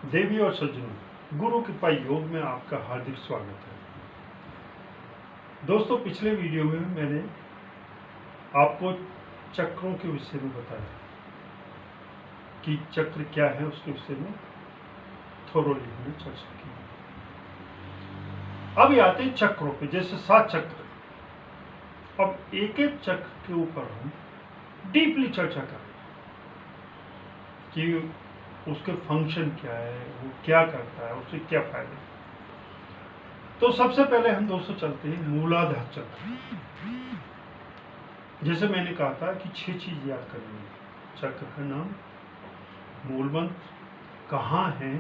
देवी और सज्जनों, गुरु कृपा योग में आपका हार्दिक स्वागत है। दोस्तों, पिछले वीडियो में मैंने आपको चक्रों के विषय में बताया कि चक्र क्या है, उसके विषय में थोरोली हमने चर्चा की। अब आते हैं चक्रों पे, जैसे 7 चक्र। अब एक एक चक्र के ऊपर हम डीपली चर्चा करें कि उसके फंक्शन क्या है, वो क्या करता है, उससे क्या फायदे। तो सबसे पहले हम दोस्तों चलते हैं मूलाधार चक्र। जैसे मैंने कहा था कि 6 चीज याद करनी है। चक्र का नाम, मूल मंत्र, कहाँ है,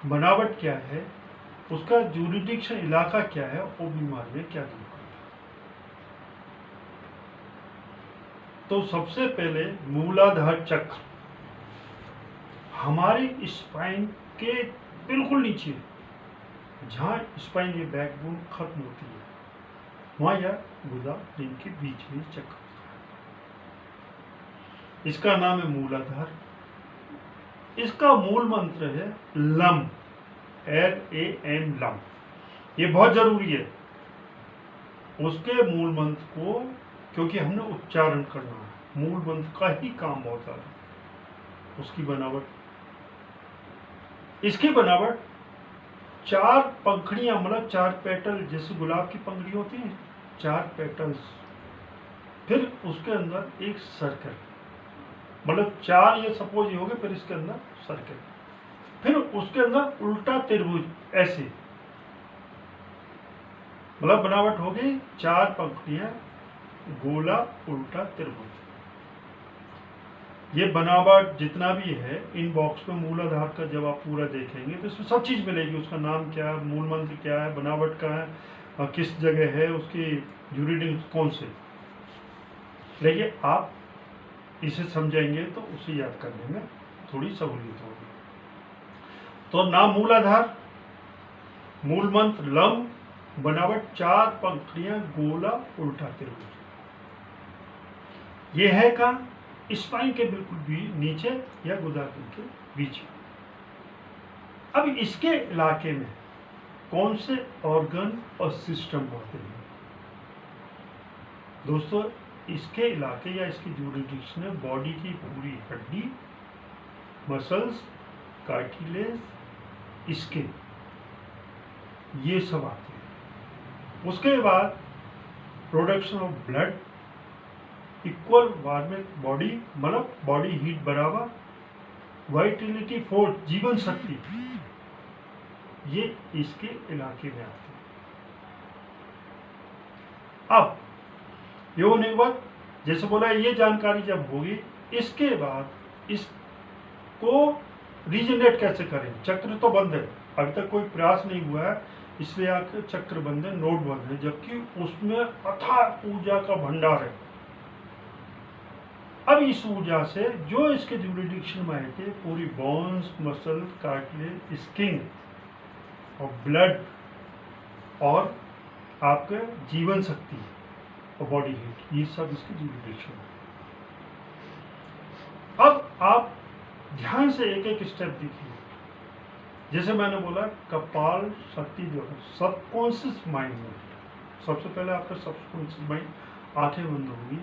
बनावट क्या है, उसका जूरिडिक्शन इलाका क्या है, वो बीमारी में क्या दूर करता है। तो सबसे पहले मूलाधार चक्र हमारी स्पाइन के बिल्कुल नीचे, जहाँ स्पाइन ये बैकबोन खत्म होती है, वहाँ या गुदा इनके बीच में चक्र। इसका नाम है मूलाधार। इसका मूल मंत्र है लम, LAM, लम। ये बहुत जरूरी है उसके मूल मंत्र को, क्योंकि हमने उच्चारण करना है। मूल मंत्र का ही काम होता है। उसकी बनावट, इसकी बनावट 4 पंखड़ियां, मतलब 4 पेटल, जैसे गुलाब की पंखड़ी होती है, 4 पेटल्स, फिर उसके अंदर एक सर्कल, मतलब 4 ये सपोज ये हो गए, फिर इसके अंदर सर्कल, फिर उसके अंदर उल्टा त्रिभुज, ऐसे मतलब बनावट हो गई 4 पंखड़ियां, गोला, उल्टा त्रिभुज। ये बनावट जितना भी है, इन बॉक्स में मूलाधार का जब आप पूरा देखेंगे तो इसमें सब चीज मिलेगी। उसका नाम क्या है, मूल मंत्र क्या है, बनावट का है, और किस जगह है, उसकी जूरिडिक्शन कौन से। देखिए, आप इसे समझेंगे तो उसे याद करने में थोड़ी सहूलियत होगी। तो नाम मूलाधार, मूल मंत्र लम, बनावट 4 पंखड़ियां, गोला, उल्टा त्रिभुज। ये है कहाँ? स्पाइन के बिल्कुल भी नीचे या गुदाग्नि के बीच में। अब इसके इलाके में कौन से ऑर्गन और सिस्टम होते हैं दोस्तों? इसके इलाके या इसकी जूरिडिक्शन है बॉडी की पूरी हड्डी, मसल्स, कार्टिलेज, स्किन, ये सब आते हैं। उसके बाद production of blood, equal warming body, मतलब बॉडी हीट बराबर, वाइटलिटी फोर्स, जीवन शक्ति, ये इसके इलाके में आते हैं। अब ये होने के बाद, जैसे बोला, ये जानकारी जब होगी, इसके बाद इसको रीजनरेट कैसे करें। चक्र तो बंद है, अभी तक कोई प्रयास नहीं हुआ है, इसलिए आकर चक्र बंद है, नोड बंद है, जबकि उसमें अथाह ऊर्जा का भंडार है। अब इस ऊर्जा से जो इसके जूरिडिक्शन में आए थे, पूरी बोन्स, मसल, कार्टिलेज, स्किन और ब्लड और आपके जीवन शक्ति और बॉडी हीट, ये सब इसकी जूरिडिक्शन है। अब आप ध्यान से एक एक स्टेप देखिए। जैसे मैंने बोला, कपाल शक्ति जो है सबकॉन्शियस माइंड में, सबसे पहले आपका सबकॉन्शियस माइंड, आंखें बंद होगी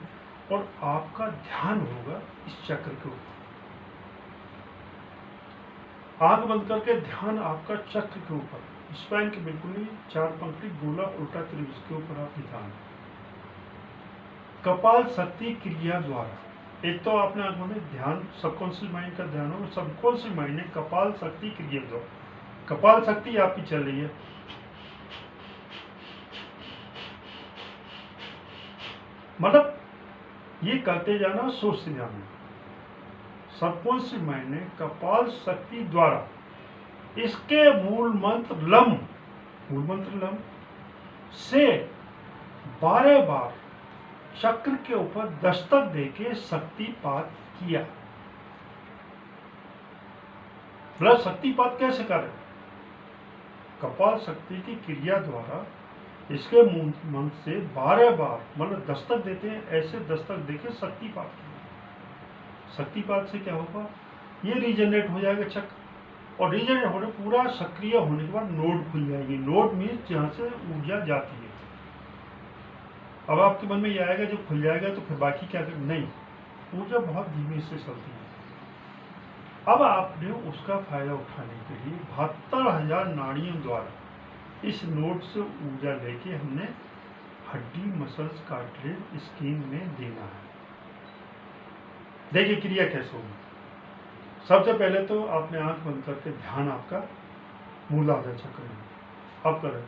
और आपका ध्यान होगा इस चक्र के ऊपर। आंख बंद करके ध्यान आपका चक्र के ऊपर, स्पाइन के बिल्कुल ही 4 पंखड़ी, गोला, उल्टा त्रिभुज के ऊपर आप ध्यान। कपाल शक्ति क्रिया द्वारा, एक तो आपने आंखों में ध्यान, सबकॉन्शियस माइंड का ध्यान हो, सबकॉन्शियस माइंड ने कपाल शक्ति क्रिया द्वारा, कपाल शक्ति आपकी चल रही है, मतलब ये करते जाना, सोचते जाना। सबकॉन्शियस माइंड ने कपाल शक्ति द्वारा इसके मूल मंत्र लम, मूल मंत्र लम से 12 बार चक्र के ऊपर दस्तक देके शक्तिपात किया। मतलब शक्तिपात कैसे करें? कपाल शक्ति की क्रिया द्वारा इसके मूल मंत्र से 12 बार, मतलब दस्तक देते हैं, ऐसे दस्तक देके शक्तिपात किया। शक्तिपात से क्या होगा? ये रीजनरेट हो जाएगा चक्र, और रीजनरेट होने पूरा सक्रिय होने के बाद नोड खुल जाएंगे। नोड मीन्स जहाँ से ऊर्जा जाती है। अब आपके मन में ये आएगा जब खुल जाएगा तो फिर बाकी क्या कर, नहीं, ऊर्जा बहुत धीमे से चलती है। अब आपने उसका फायदा उठाने के लिए 72,000 नाड़ियों द्वारा इस नोड से ऊर्जा लेके हमने हड्डी मसल्स कार्टिलेज स्किन में देना है। देखिए क्रिया कैसे होगी। सबसे पहले तो आपने आंख बंद करके ध्यान आपका मूलाधार चक्र में, अब करें।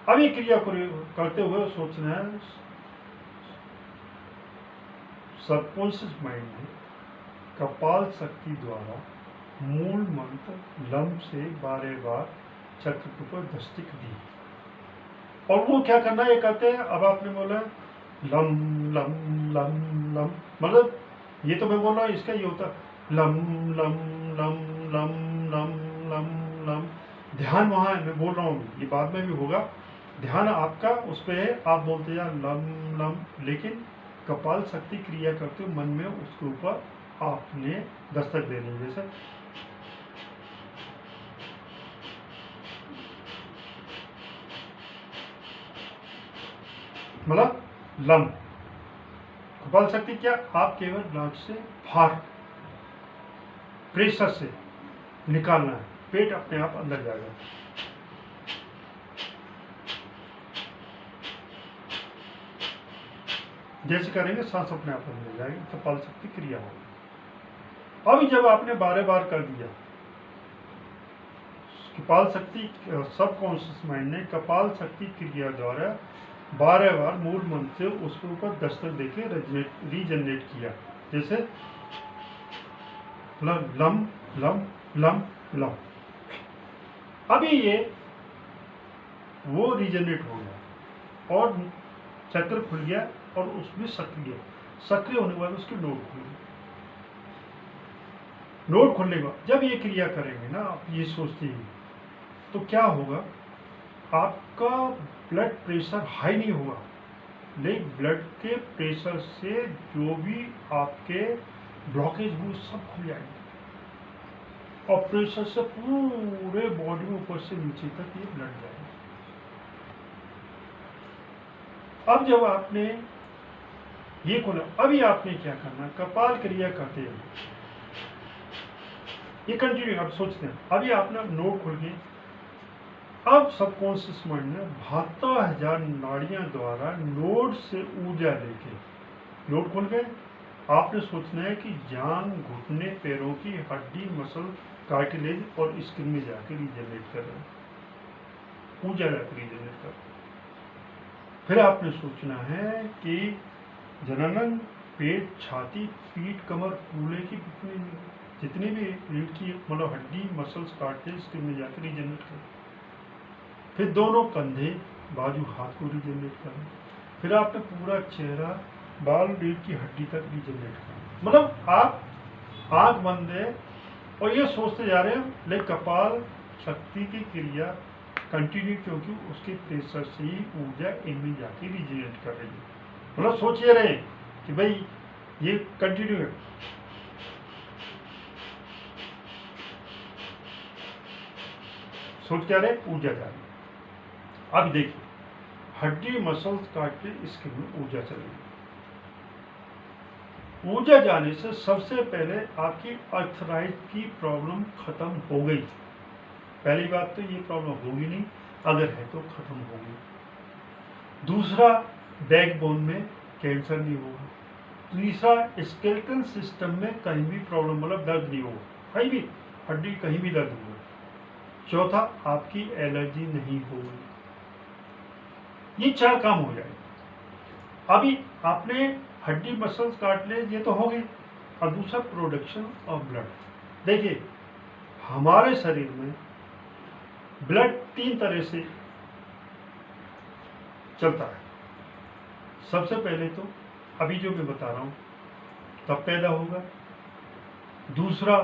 अब ये क्रिया करते हुए सोचना है सबकॉन्शियस माइंड में कपाल शक्ति द्वारा मूल मंत्र लम से 12 बार चक्र के ऊपर दस्तक दी। और वो क्या करना है, ये कहते हैं, अब आपने बोला लम लम लम लम, मतलब ये तो मैं बोल रहा हूँ, इसका ये होता लम लम लम लम लम लम लम। ध्यान वहाँ है, मैं बोल रहा हूँ, ये बाद में भी होगा, ध्यान आपका उस पर है, आप बोलते जाए लम लम, लेकिन कपाल शक्ति क्रिया करते हो मन में उसके ऊपर आपने दस्तक देनी है। जैसे मतलब लम, कपाल शक्ति क्या, आप केवल नाक से बाहर प्रेशर से निकालना है, पेट अपने आप अंदर जाएगा। जैसे करेंगे सांस अपने आप अंदर जाएगी, कपाल शक्ति क्रिया होगी। अभी जब आपने 12 बार कर दिया, कपाल शक्ति सबकॉन्शियस माइंड ने कपाल शक्ति क्रिया द्वारा 12 बार मूल मंत्र से उसके ऊपर दस्तक देके रीजनरेट किया। जैसे लम लम लम लम लम। अभी ये वो रीजनरेट हो गया और चक्र खुल गया और उसमें सक्रिय होने के बाद उसकी नोड खुल गई। नोड खुलने के बाद जब ये क्रिया करेंगे ना, आप ये सोचते हैं तो क्या होगा, आपका ब्लड प्रेशर हाई नहीं होगा, लेकिन ब्लड के प्रेशर से जो भी आपके ब्लॉकेज हुए सब खुल जाएंगे और प्रेशर से पूरे बॉडी में ऊपर से नीचे तक ये ब्लड जाएगा। अब जब आपने ये खोला, अभी आपने क्या करना, कपाल क्रिया करते हैं, ये कंटिन्यू आप सोचते हैं। अभी आपने नोड खुल गए, अब सबकॉन्शियस माइंड ने 72,000 नाड़ियां द्वारा नोड से ऊर्जा लेके, नोड खुल गए, आपने सोचना है कि जांग, घुटने, पैरों की हड्डी, मसल, कार्टिलेज और स्किन में जाकर रीजनरेट कर रहे हैं, ऊर्जा जाकर रीजनरेट कर। फिर आपने सोचना है कि जननन, पेट, छाती, पीठ, कमर, कूल्हे की जितनी भी रीढ़ की मतलब हड्डी, मसल्स, कार्टिलेज, स्किन में जाकर रीजनरेट कर। फिर दोनों कंधे, बाजू, हाथ को रीजनरेट करना। फिर आपने पूरा चेहरा, बाल, रीढ़ की हड्डी तक रीजनरेट करना। मतलब आप आंख बंद है और ये सोचते जा रहे हैं, लेकिन कपाल शक्ति की क्रिया कंटिन्यू, क्योंकि उसके प्रेशर से ही ऊर्जा इनमें जाके रीजनरेट कर रही है। मतलब सोचिए रहे कि भाई ये कंटिन्यू है। सोच क्या रहे, ऊर्जा जा रही है। अब देखिए, हड्डी, मसल्स, कार्टिलेज, स्किन में ऊर्जा चलेगी। ऊर्जा जाने से सबसे पहले आपकी अर्थराइट की प्रॉब्लम खत्म हो गई। पहली बात तो ये प्रॉब्लम होगी नहीं, अगर है तो खत्म होगी। दूसरा, बैकबोन में कैंसर नहीं होगा। तीसरा, स्केलेटल सिस्टम में कहीं भी प्रॉब्लम मतलब दर्द नहीं होगा, कहीं भी हड्डी कहीं भी दर्द होगा। चौथा, आपकी एलर्जी नहीं होगी। ये 4 काम हो जाएगा। अभी आपने हड्डी, मसल्स, कार्टिलेज ये तो हो गई। और दूसरा, प्रोडक्शन ऑफ ब्लड। देखिए, हमारे शरीर में ब्लड 3 तरह से चलता है। सबसे पहले तो अभी जो मैं बता रहा हूँ तब पैदा होगा। दूसरा,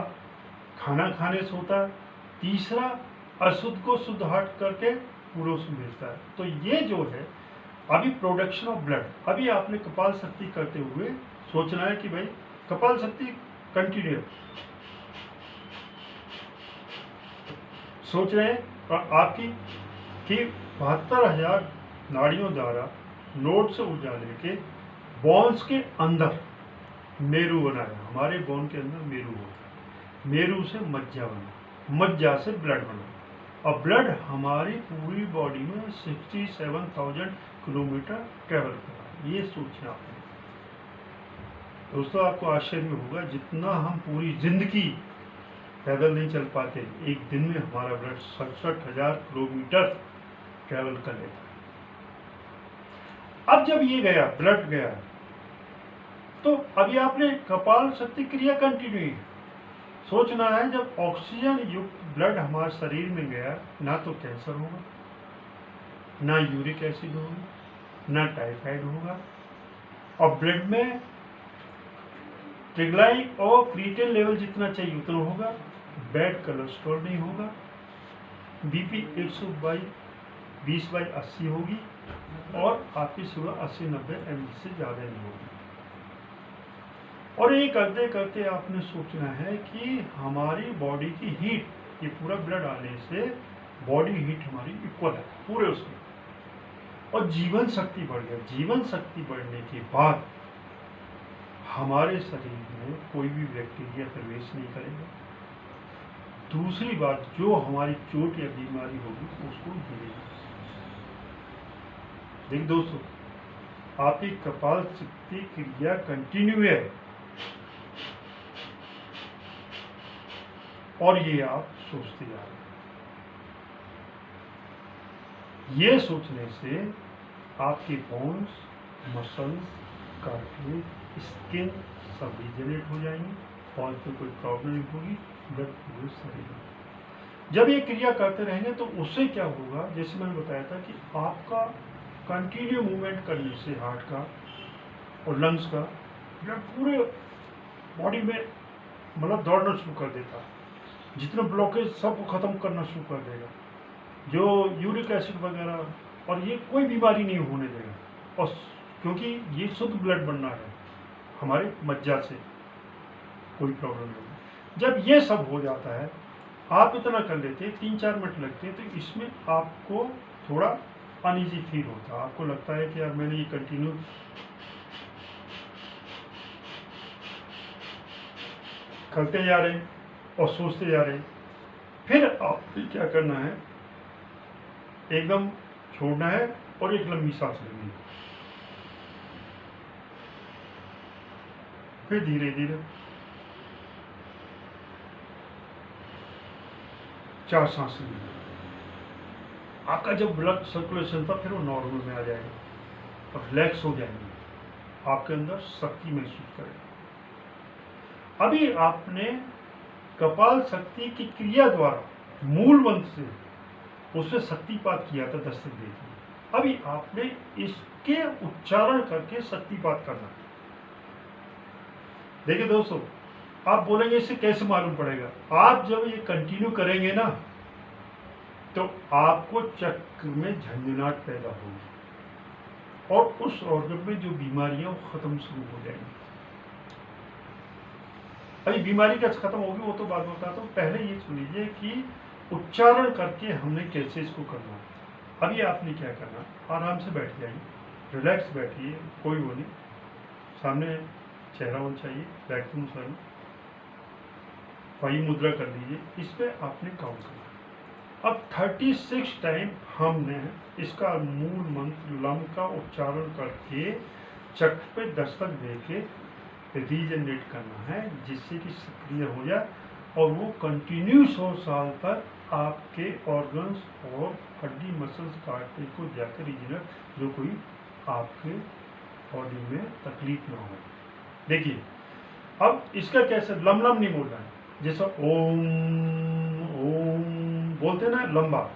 खाना खाने से होता है। तीसरा, अशुद्ध को शुद्ध हट करके पूरे उसमें भेजता है। तो ये जो है अभी प्रोडक्शन ऑफ ब्लड, अभी आपने कपाल शक्ति करते हुए सोचना है कि भाई कपाल शक्ति कंटिन्यू सोच रहे हैं, और आपकी कि 72,000 नाड़ियों द्वारा नोड से ऊर्जा लेके बोन्स के अंदर मेरू बनाया। हमारे बोन के अंदर मेरू होता है, मेरू से मज्जा बना, मज्जा से ब्लड बना, और ब्लड हमारी पूरी बॉडी में 67,000 किलोमीटर ट्रेवल करा। ये सोचना आपने दोस्तों, आपको आश्चर्य होगा जितना हम पूरी जिंदगी पैदल नहीं चल पाते, एक दिन में हमारा ब्लड 67,000 किलोमीटर ट्रेवल कर लेता है। अब जब ये गया, ब्लड गया, तो अभी आपने कपाल शक्ति क्रिया कंटिन्यू है। सोचना है जब ऑक्सीजन युक्त ब्लड हमारे शरीर में गया, ना तो कैंसर होगा, ना यूरिक एसिड होगा, ना टाइफाइड होगा, और ब्लड में ट्रिग्लाइड और क्रिएटिन लेवल जितना चाहिए उतना होगा, बैड कोलेस्ट्रॉल नहीं होगा, बीपी 120/80 होगी, और आपकी शुगर 80-90 mg से ज़्यादा नहीं होगी। और ये करते करते आपने सोचना है कि हमारी बॉडी की हीट, ये पूरा ब्लड आने से बॉडी हीट हमारी इक्वल है पूरे उसमें, और जीवन शक्ति बढ़ गया। जीवन शक्ति बढ़ने के बाद हमारे शरीर में कोई भी बैक्टीरिया प्रवेश नहीं करेगा। दूसरी बात, जो हमारी चोट या बीमारी होगी उसको गिरेगी। देखिए दोस्तों, आपकी कपाल शक्ति क्रिया कंटिन्यू है, और ये आप सोचते जा रहे हैं। ये सोचने से आपके बोन्स, मसल्स, कार्टिलेज, स्किन सब रिजेनरेट हो जाएंगे, और में कोई प्रॉब्लम नहीं होगी, ब्लड पूरे शरीर में। जब ये क्रिया करते रहेंगे तो उससे क्या होगा, जैसे मैंने बताया था कि आपका कंटिन्यू मूवमेंट करने से हार्ट का और लंग्स का ब्लड पूरे बॉडी में मतलब दौड़ना शुरू कर देता है, जितना ब्लॉकेज सबको ख़त्म करना शुरू कर देगा, जो यूरिक एसिड वगैरह, और ये कोई बीमारी नहीं होने देगा, और क्योंकि ये शुद्ध ब्लड बनना है हमारे मज्जा से, कोई प्रॉब्लम नहीं। जब ये सब हो जाता है, आप इतना कर लेते हैं, 3-4 मिनट लगते हैं, तो इसमें आपको थोड़ा अनईजी फील होता है। आपको लगता है कि यार मैंने ये कंटिन्यू करते जा रहे हैं और सोचते जा रहे हैं। फिर आपको क्या करना है, एकदम छोड़ना है और एक लंबी सांस लेनी है। फिर धीरे धीरे 4 सांस लेनी। आपका जब ब्लड सर्कुलेशन था फिर वो नॉर्मल में आ जाएगा और रिलैक्स हो जाएंगे, आपके अंदर शक्ति महसूस करेगा। अभी आपने कपाल शक्ति की क्रिया द्वारा मूल मंत्र से उससे शक्तिपात किया था, दस्तक दी थी। अभी आपने इसके उच्चारण करके शक्तिपात करना। देखिए दोस्तों, आप बोलेंगे इससे कैसे मालूम पड़ेगा, आप जब ये कंटिन्यू करेंगे ना तो आपको चक्र में झंझनाहट पैदा होगी और उस ऑर्गन में जो बीमारियां वो खत्म शुरू हो जाएंगी। अभी बीमारी कैसे खत्म होगी वो तो बात बताता हूँ, पहले ये सुन लीजिए कि उच्चारण करके हमने कैसे इसको करना है। अभी आपने क्या करना, आराम से बैठ जाइए, रिलैक्स बैठिए, कोई वो नहीं, सामने चेहरा होना चाहिए, बैठूं सर, वायु मुद्रा कर लीजिए। इस पर आपने काउंट करना। अब 36 टाइम हमने इसका मूल मंत्र लम का उच्चारण करके चक्र पे दस्तक देके रीजनरेट करना है, जिससे कि सक्रिय हो जाए और वो कंटिन्यू 100 साल तक आपके ऑर्गन्स और हड्डी मसल्स काटने को जाकर रीजनरेट, जो कोई आपके बॉडी में तकलीफ ना हो। देखिए अब इसका कैसे, लम लम नहीं बोलना है, जैसा ओम ओम बोलते ना लंबा,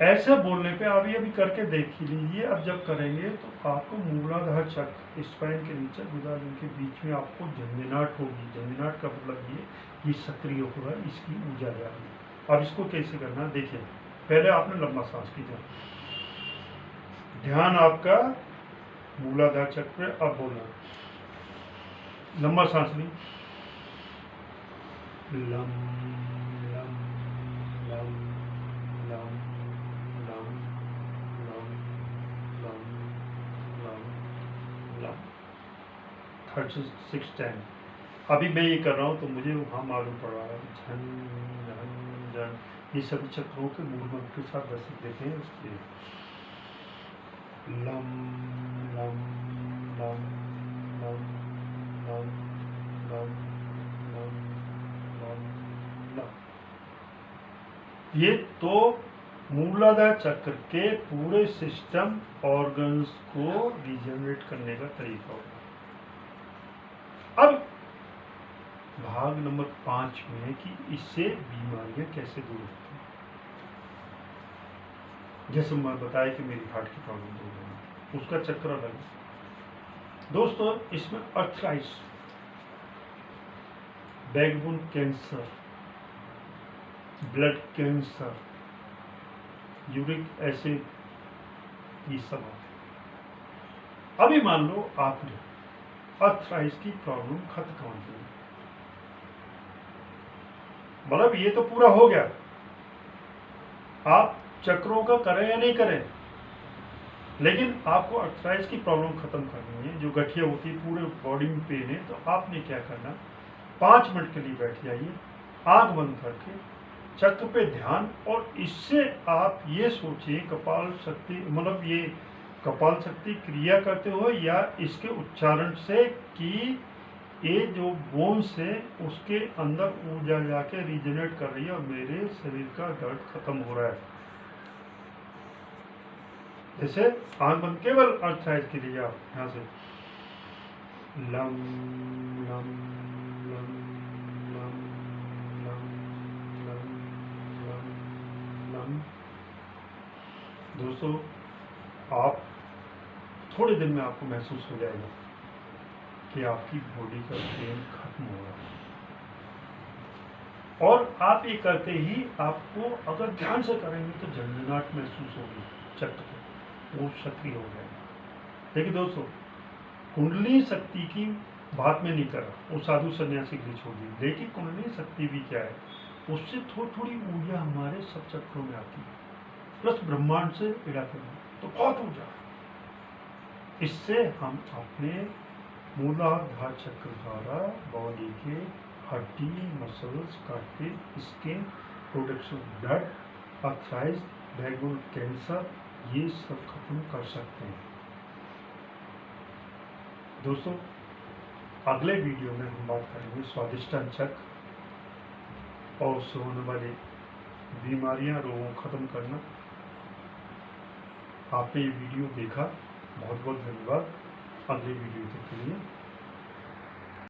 ऐसे बोलने पे अभी अभी करके देख ही लीजिए। अब जब करेंगे तो आपको मूलाधार चक्र, स्पाइन के नीचे गुदालिन के बीच में आपको झंझनाहट होगी। झंझनाहट का मतलब ये सक्रिय होगा, इसकी ऊर्जा जाएगी। अब इसको कैसे करना देखिए, पहले आपने लंबा सांस कीजिए, ध्यान आपका मूलाधार चक्र पे। अब बोलना, लंबा सांस ली, लम लम लम लम लम लम लम लम लम। 36 10। अभी मैं ये कर रहा हूँ तो मुझे वहाँ मालूम पड़ रहा है झन झन झन। ये सभी चक्रों के मूल मंत्र के साथ दस देते हैं उसके लम लम लम लम लम लम लम लम लम। ये तो मूलाधार चक्र के पूरे सिस्टम ऑर्गन्स को रिजनरेट करने का तरीका होगा। अब भाग नंबर 5 में है कि इससे बीमारियां कैसे दूर होती हैं। जैसे मैं बताया कि मेरी हार्ट की प्रॉब्लम दूर होगी, उसका चक्र अलग है दोस्तों। इसमें arthritis, backbone cancer, blood cancer, uric acid, ये सब आते हैं। अभी मान लो आपने अर्थराइटिस की प्रॉब्लम खत्म कर दी, मतलब ये तो पूरा हो गया। आप चक्रों का करें या नहीं करें, लेकिन आपको अर्थराइटिस की प्रॉब्लम खत्म करनी है। जो गठिया होती है, पूरे बॉडी में पेन है, तो आपने क्या करना, 5 मिनट के लिए बैठ जाइए आंख बंद करके, चक्र पे ध्यान, और इससे आप ये सोचिए कपाल शक्ति, मतलब ये कपाल शक्ति क्रिया करते हो या इसके उच्चारण से कि ये जो बोन्स है उसके अंदर ऊर्जा जाके रिजनेट कर रही है और मेरे शरीर का दर्द खत्म हो रहा है। जैसे आंख बंद, केवल अर्थराइटिस के लिए आप यहाँ से लम लम लम लम लम लम लम लम। दोस्तों आप थोड़े दिन में आपको महसूस हो जाएगा कि आपकी बॉडी का पेन खत्म हो रहा है। और आप ये करते ही आपको अगर ध्यान से करेंगे तो झंझनाहट महसूस होगी, चक्र वो सक्रिय हो जाएगा। देखिए दोस्तों, कुंडली शक्ति की बात में नहीं कर रहा, वो साधु सन्यासी के लिए छोड़ दी, लेकिन कुंडली शक्ति भी क्या है, उससे थोड़ी थोड़ी ऊर्जा हमारे सब चक्रों में आती है, प्लस ब्रह्मांड से पीड़ा करना, तो बहुत ऊर्जा। इससे हम अपने मूलाधार चक्र द्वारा बॉडी के हड्डी, muscles, cartilage, skin, production blood, arthritis, backbone cancer, ये सब खत्म कर सकते हैं। दोस्तों अगले वीडियो में हम बात करेंगे स्वादिष्टान चक्र और उससे होने वाली बीमारियां, रोगों को खत्म करना। आपने ये वीडियो देखा, बहुत बहुत धन्यवाद। अगले वीडियो के लिए